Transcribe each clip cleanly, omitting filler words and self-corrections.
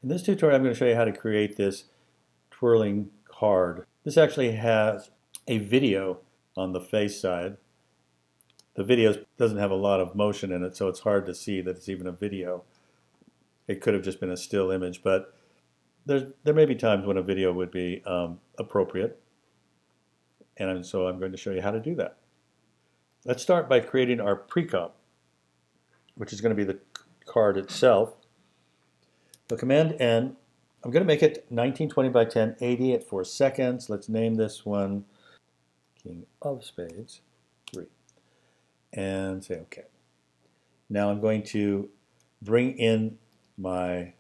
In this tutorial, I'm going to show you how to create this twirling card. This actually has a video on the face side. The video doesn't have a lot of motion in it, so it's hard to see that it's even a video. It could have just been a still image, but there may be times when a video would be appropriate. And so I'm going to show you how to do that. Let's start by creating our pre-comp, which is going to be the card itself. So Command N, I'm going to make it 1920 by 1080 at 4 seconds. Let's name this one King of Spades 3 and say OK. Now I'm going to bring in my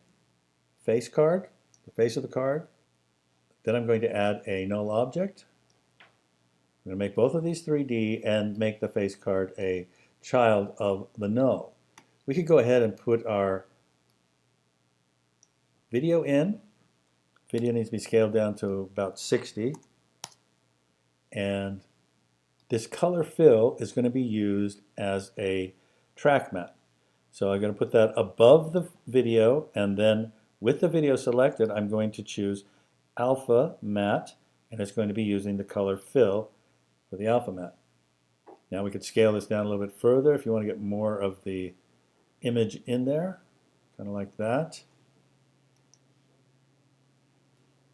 face card, the face of the card. Then I'm going to add a null object. I'm going to make both of these 3D and make the face card a child of the null. We could go ahead and put our video in. Video needs to be scaled down to about 60. And this color fill is going to be used as a track matte. So I'm going to put that above the video, and then with the video selected, I'm going to choose alpha matte, and it's going to be using the color fill for the alpha matte. Now we could scale this down a little bit further if you want to get more of the image in there, kind of like that.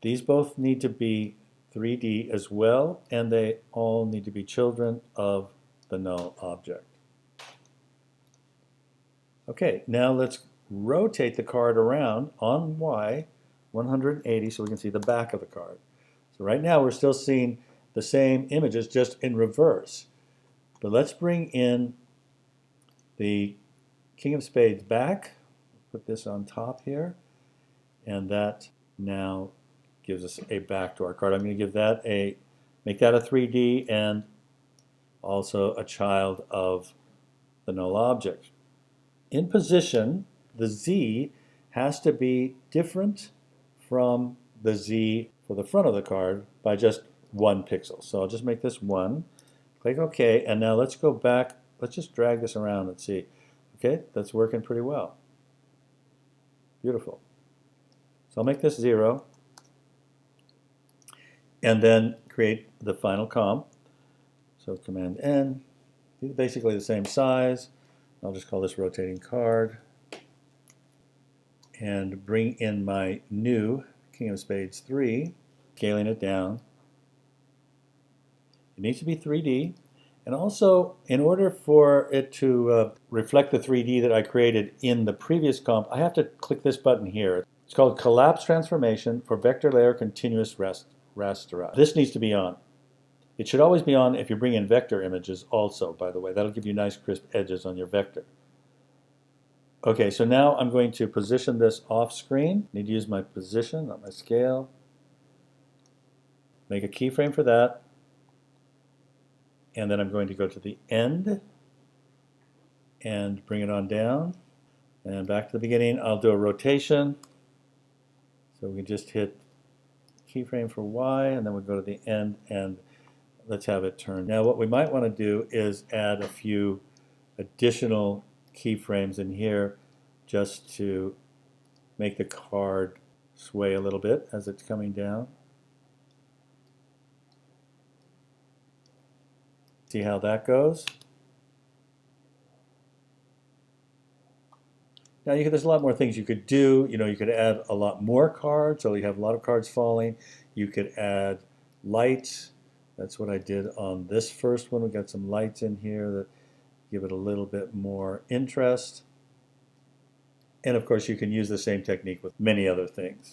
These both need to be 3D as well, and they all need to be children of the null object. Okay, now let's rotate the card around on Y 180 so we can see the back of the card. So right now we're still seeing the same images, just in reverse. But let's bring in the King of Spades back. Put this on top here, and that now gives us a back to our card. I'm going to give that make that a 3D and also a child of the null object. In position, the Z has to be different from the Z for the front of the card by just 1 pixel. So I'll just make this 1. Click OK, and now let's go back. Let's just drag this around and see. Okay, that's working pretty well. Beautiful. So I'll make this 0. And then create the final comp. So Command N, basically the same size. I'll just call this rotating card. And bring in my new King of Spades 3, scaling it down. It needs to be 3D. And also, in order for it to reflect the 3D that I created in the previous comp, I have to click this button here. It's called Collapse Transformation for Vector Layer Continuous Raster. This needs to be on. It should always be on if you bring in vector images also, by the way. That'll give you nice crisp edges on your vector. Okay, so now I'm going to position this off screen. Need to use my position, not my scale. Make a keyframe for that. And then I'm going to go to the end and bring it on down. And back to the beginning, I'll do a rotation. So we can just hit keyframe for Y, and then we'll go to the end, and let's have it turn. Now what we might want to do is add a few additional keyframes in here just to make the card sway a little bit as it's coming down. See how that goes? Now there's a lot more things you could do. You could add a lot more cards, so you have a lot of cards falling. You could add lights. That's what I did on this first one. We got some lights in here that give it a little bit more interest. And of course, you can use the same technique with many other things.